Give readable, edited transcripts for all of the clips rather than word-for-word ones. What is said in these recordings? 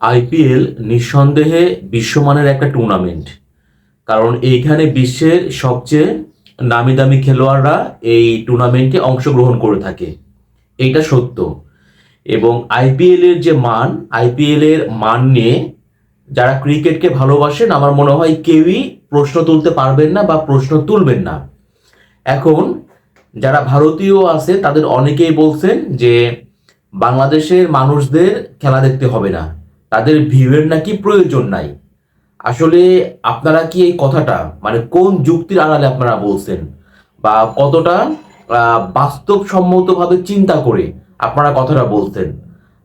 IPL নিঃসন্দেহে বিশ্বমানের একটা টুর্নামেন্ট। কারণ এইখানে বিশ্বের সবচেয়ে নামি দামি খেলোয়াড়রা এই টুর্নামেন্টে অংশগ্রহণ করে থাকে, এইটা সত্য। এবং আইপিএল এর মান নিয়ে যারা ক্রিকেটকে ভালোবাসেন আমার মনে হয় কেউই প্রশ্ন তুলতে পারবেন না বা প্রশ্ন তুলবেন না। এখন যারা ভারতীয় আছে তাদের অনেকেই বলছেন যে বাংলাদেশের মানুষদের খেলা দেখতে হবে না, তাদের ভিউয়ের নাকি প্রয়োজন নাই। আসলে আপনারা কি এই কথাটা মানে কোন যুক্তির আড়ালে আপনারা বলছেন, বা কতটা বাস্তবসম্মতভাবে চিন্তা করে আপনারা কথাটা বলছেন?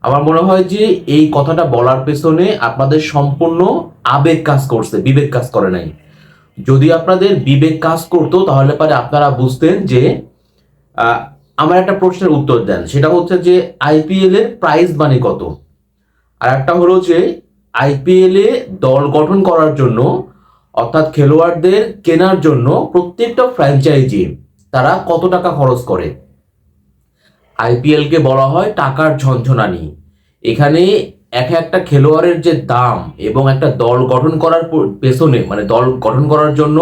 আমার মনে হয় যে এই কথাটা বলার পেছনে আপনাদের সম্পূর্ণ আবেগ কাজ করছে, বিবেক কাজ করে নাই। যদি আপনাদের বিবেক কাজ করতো তাহলে পরে আপনারা বুঝতেন যে আহ, আমার একটা প্রশ্নের উত্তর দেন, সেটা হচ্ছে যে আইপিএল এর প্রাইজ মানি কত। আর একটা হলো যে আইপিএল এ দল গঠন করার জন্য, অর্থাৎ খেলোয়াড়দের কেনার জন্য প্রত্যেকটা ফ্র্যাঞ্চাইজি তারা কত টাকা খরচ করে। আইপিএল কে বলা হয় টাকার ঝনঝনানি। এখানে এক একটা খেলোয়াড়ের যে দাম এবং একটা দল গঠন করার পেছনে মানে দল গঠন করার জন্য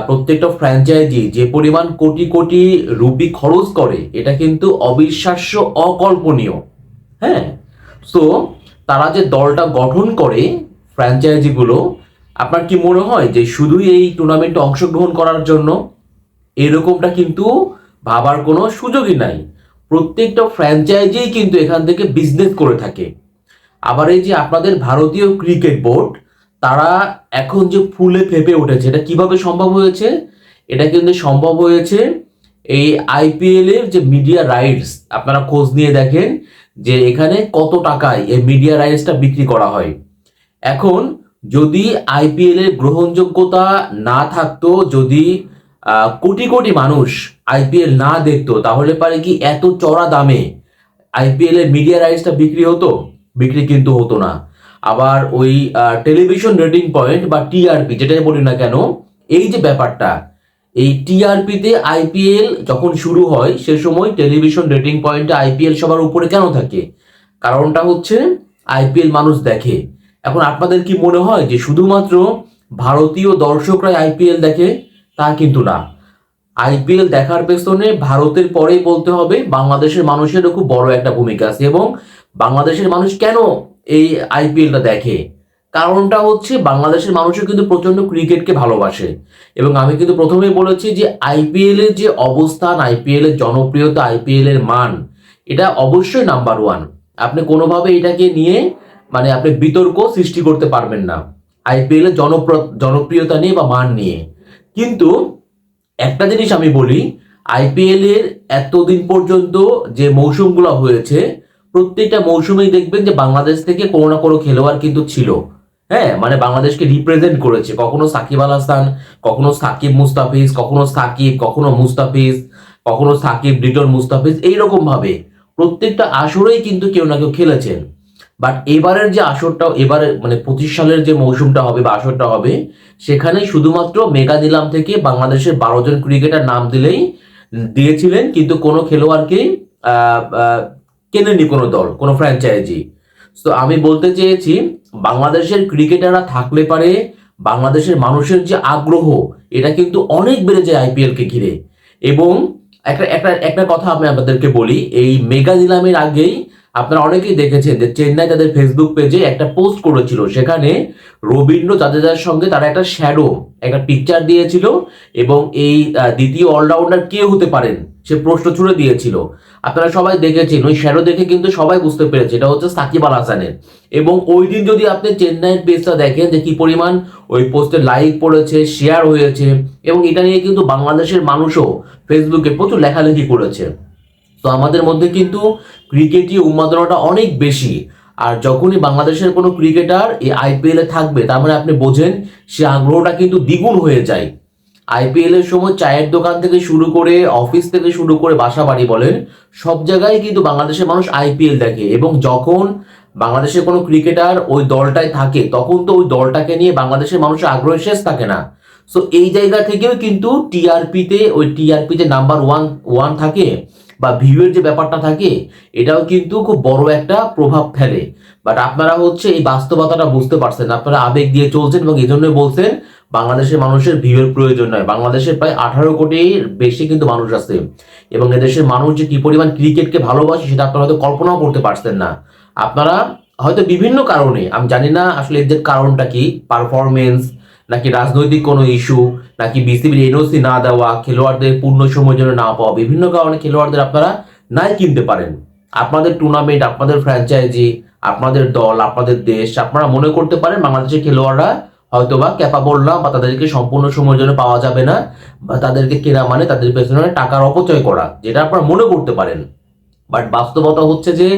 প্রত্যেকটা ফ্র্যাঞ্চাইজি যে পরিমাণ কোটি কোটি রুপি খরচ করে এটা কিন্তু অবিশ্বাস্য, অকল্পনীয়। হ্যাঁ, তো তারা যে দলটা গঠন করে ফ্র্যাঞ্চাইজিগুলো, আপনার কি মনে হয় যে শুধুই এই টুর্নামেন্টে অংশগ্রহণ করার জন্য? এরকমটা কিন্তু ভাবার কোনো সুযোগই নাই। প্রত্যেকটা ফ্র্যাঞ্চাইজি কিন্তু এখান থেকে বিজনেস করে থাকে। আবার এই যে আপনাদের ভারতীয় ক্রিকেট বোর্ড, তারা এখন যে ফুলে ফেপে উঠেছে, এটা কিভাবে সম্ভব হয়েছে? এটা কিন্তু সম্ভব হয়েছে এই আইপিএল এর যে মিডিয়া রাইটস, আপনারা খোঁজ নিয়ে দেখেন যে এখানে কত টাকায় এই মিডিয়া রাইটসটা বিক্রি করা হয়। এখন যদি আইপিএল এর গ্রহণযোগ্যতা না থাকতো, যদি কোটি কোটি মানুষ আইপিএল না দেখতো, তাহলে পারে কি এত চড়া দামে আইপিএল এর মিডিয়া রাইটসটা বিক্রি হতো? বিক্রি কিন্তু হতো না। আবার ওই টেলিভিশন রেটিং পয়েন্ট বা টিআরপি যেটাই বলি না কেন, এই যে ব্যাপারটা, এই টিআরপিতে আইপিএল যখন শুরু হয় সে সময় টেলিভিশন রেটিং পয়েন্টে আইপিএল সবার উপরে কেন থাকে? কারণটা হচ্ছে আইপিএল মানুষ দেখে। এখন আপনাদের কি মনে হয় যে শুধুমাত্র ভারতীয় দর্শকরাই আইপিএল দেখে? তা কিন্তু না। আইপিএল দেখার পেছনে ভারতের পরেই বলতে হবে বাংলাদেশের মানুষেরও খুব বড় একটা ভূমিকা আছে। এবং বাংলাদেশের মানুষ কেন এই আইপিএলটা দেখে? কারণটা হচ্ছে বাংলাদেশের মানুষও কিন্তু প্রচন্ড ক্রিকেটকে ভালোবাসে। এবং আমি কিন্তু প্রথমেই বলেছি যে আইপিএল এর যে অবস্থান, আইপিএল এর জনপ্রিয়তা, আইপিএল এর মান, এটা অবশ্যই নাম্বার ওয়ান। আপনি কোনোভাবে এটাকে নিয়ে মানে আপনি বিতর্ক সৃষ্টি করতে পারবেন না আইপিএল এর জনপ্রিয়তা নিয়ে বা মান নিয়ে। কিন্তু একটা জিনিস আমি বলি, আইপিএল এর এতদিন পর্যন্ত যে মৌসুমগুলো হয়েছে, প্রত্যেকটা মৌসুমেই দেখবেন যে বাংলাদেশ থেকে কোনো না কোনো খেলোয়াড় কিন্তু ছিল। হ্যাঁ, মানে বাংলাদেশকে রিপ্রেজেন্ট করেছে, কখনো সাকিব আল হাসান, কখনো সাকিব মুস্তাফিজ, কখনো সাকিব, কখনো মুস্তাফিজ, কখনো সাকিব লিটন মুস্তাফিজ, এইরকম ভাবে প্রত্যেকটা আসরেই কিন্তু কেউ না কেউ খেলেছেন। বাট এবারের যে আসরটা, এবারে মানে 25 সালের যে মৌসুমটা হবে বা আসরটা হবে, সেখানে শুধুমাত্র মেগা নিলাম থেকে বাংলাদেশের 12 জন ক্রিকেটার নাম দিয়েছিলেন, কিন্তু কোনো খেলোয়াড়কে আহ, আহ, কেনেনি কোনো দল, কোনো ফ্র্যাঞ্চাইজি। তো আমি বলতে চেয়েছি বাংলাদেশের ক্রিকেটাররা থাকলে পারে বাংলাদেশের মানুষের যে আগ্রহ, এটা কিন্তু অনেক বেড়ে যায় আইপিএল কে ঘিরে। এবং একটা একটা একটা কথা আমি আপনাদেরকে বলি, এই মেগা নিলামের আগেই আপনারা অনেকেই দেখেছেন যে চেন্নাই তাদের ফেসবুক পেজে একটা পোস্ট করেছিল, সেখানে রবীন্দ্র জাদেজার সঙ্গে তারা একটা শ্যাডো, একটা পিকচার দিয়েছিল। এবং এই দ্বিতীয় অলরাউন্ডার কে হতে পারেন সে প্রশ্ন ছুড়ে দিয়েছিল। আপনারা সবাই দেখেছেন, ওই শ্যাডো দেখে কিন্তু সবাই বুঝতে পেরেছে এটা হচ্ছে সাকিব আল হাসানের। এবং ওই দিন যদি আপনি চেন্নাইয়ের পেজটা দেখেন যে কি পরিমাণ ওই পোস্টে লাইক পড়েছে, শেয়ার হয়েছে, এবং এটা নিয়ে কিন্তু বাংলাদেশের মানুষও ফেসবুকে প্রচুর লেখালেখি করেছে। তো আমাদের মধ্যে কিন্তু ক্রিকেটই উন্মাদনাটা অনেক বেশি। আর যখনই বাংলাদেশের কোনো ক্রিকেটার এই আইপিএল এ থাকবে, তার মানে আপনি বোঝেন সে আগ্রহটা কিন্তু দ্বিগুণ হয়ে যায়। আইপিএল এর সময় চায়ের দোকান থেকে শুরু করে, অফিস থেকে শুরু করে, বাসা বাড়ি বলেন, সব জায়গায় কিন্তু বাংলাদেশের মানুষ আইপিএল দেখে। এবং যখন বাংলাদেশের কোনো ক্রিকেটার ওই দলটায় থাকে, তখন তো ওই দলটাকে নিয়ে বাংলাদেশের মানুষের আগ্রহ শেষ থাকে না। সো এই জায়গা থেকেও কিন্তু টিআরপি যে নাম্বার ওয়ান ওয়ান থাকে বা ভিউয়ের যে ব্যাপারটা থাকে, এটাও কিন্তু খুব বড় একটা প্রভাব ফেলে। বাট আপনারা হচ্ছে এই বাস্তবতাটা বুঝতে পারছেন না, আপনারা আবেগ দিয়ে চলছেন এবং এই জন্যই বলছেন বাংলাদেশের মানুষের ভিউয়ের প্রয়োজন নয়। বাংলাদেশের প্রায় 18 কোটির বেশি কিন্তু মানুষ আছে এবং এদেশের মানুষ যে কি পরিমাণ ক্রিকেটকে ভালোবাসে সেটা আপনারা হয়তো কল্পনাও করতে পারছেন না। আপনারা হয়তো বিভিন্ন কারণে, আমি জানি না আসলে এদের কারণটা কি, পারফরমেন্স নাকি রাজনৈতিক কোনো ইস্যু নাকি বিসিবির এনওসি না দেওয়া, খেলোয়াড়দের পূর্ণ সময়ের জন্য না পাওয়া, বিভিন্ন কারণে খেলোয়াড়দের আপনারা নাই কিনতে পারেন। আপনাদের টুর্নামেন্ট, আপনাদের ফ্র্যাঞ্চাইজি, আপনাদের দল, আপনাদের দেশ, আপনারা মনে করতে পারেন বাংলাদেশের খেলোয়াড়রা হয়তোবা ক্যাপাবল না বা তাদেরকে সম্পূর্ণ সময়ের জন্য পাওয়া যাবে না, বা তাদেরকে কেনা মানে তাদের পেছনে টাকার অপচয় করা, যেটা আপনারা মনে করতে পারেন। বাট বাস্তবতা হচ্ছে যে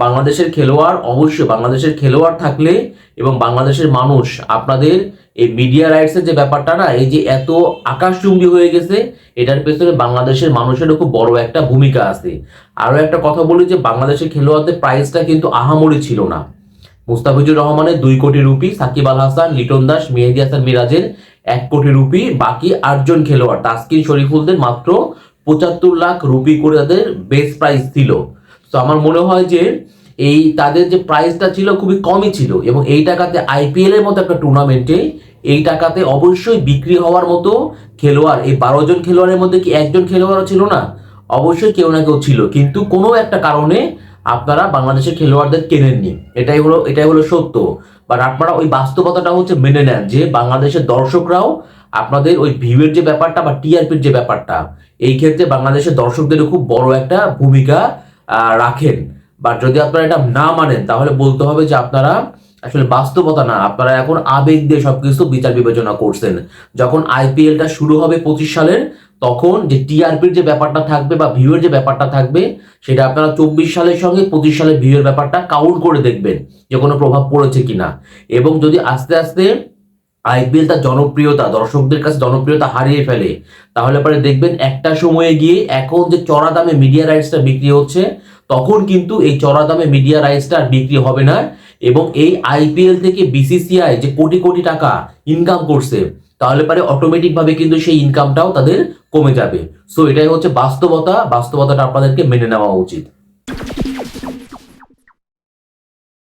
বাংলাদেশের খেলোয়াড়, অবশ্যই বাংলাদেশের খেলোয়াড় থাকলে এবং বাংলাদেশের মানুষ, আপনাদের এই মিডিয়া রাইটসের যে ব্যাপারটা না, এই যে এত আকাশচুম্বী হয়ে গেছে, এটার পেছনে বাংলাদেশের মানুষেরও খুব বড় একটা ভূমিকা আছে। আরও একটা কথা বলি যে বাংলাদেশের খেলোয়াড়দের প্রাইসটা কিন্তু আহামরি ছিল না। মুস্তাফিজুর রহমানের 2 কোটি রুপি, সাকিব আল হাসান, লিটন দাস, মেহেদী হাসান মিরাজের 1 কোটি রুপি, বাকি 8 জন খেলোয়াড় তাসকিন শরীফুলদের মাত্র 75 লাখ রুপি করে তাদের বেস প্রাইস ছিল। তো আমার মনে হয় যে এই তাদের যে প্রাইসটা ছিল খুবই কমই ছিল এবং এই টাকাতে আইপিএল এর মতো একটা টুর্নামেন্টে এই টাকাতে অবশ্যই বিক্রি হওয়ার মতো খেলোয়াড়, এই 12 জন খেলোয়াড়ের মধ্যে কি একজন খেলোয়াড়ও ছিল না? অবশ্যই কেউ না কেউ ছিল, কিন্তু কোনো একটা কারণে আপনারা বাংলাদেশের খেলোয়াড়দের কেনেননি, এটাই হলো সত্য। বাট আপনারা ওই বাস্তবতাটা হচ্ছে মেনে নেন যে বাংলাদেশের দর্শকরাও আপনাদের ওই ভিউয়ের যে ব্যাপারটা বা টিআরপির যে ব্যাপারটা, এই ক্ষেত্রে বাংলাদেশের দর্শকদের খুব বড় একটা ভূমিকা রাখেন। বাট যদি আপনারা এটা না মানেন তাহলে বলতে হবে যে আপনারা আসলে বাস্তবতা না, আপনারা এখন আবেগ দিয়ে সবকিছু বিচার বিবেচনা করছেন। যখন আইপিএলটা শুরু হবে 25 সালের, তখন যে টিআরপির যে ব্যাপারটা থাকবে বা ভিউয়ের যে ব্যাপারটা থাকবে, সেটা আপনারা 24 সালের সঙ্গে 25 সালের ভিউয়ের ব্যাপারটা কাউন্ট করে দেখবেন যে কোনো প্রভাব পড়েছে কিনা। এবং যদি আস্তে আস্তে আইপিএল তার জনপ্রিয়তা, দর্শকদের কাছে জনপ্রিয়তা হারিয়ে ফেলে, তাহলে পরে দেখবেন একটা সময়ে গিয়ে এখন যে চড়া দামে মিডিয়া রাইটসটা বিক্রি হচ্ছে, তখন কিন্তু এই চড়া দামে মিডিয়া রাইটসটা আর বিক্রি হবে না এবং এই আইপিএল থেকে বিসিসিআই যে কোটি কোটি টাকা ইনকাম করছে, তাহলে পরে অটোমেটিক ভাবে কিন্তু সেই ইনকামটাও তাদের কমে যাবে। সো এটাই হচ্ছে বাস্তবতা, বাস্তবতাটা আপনাদেরকে মেনে নেওয়া উচিত।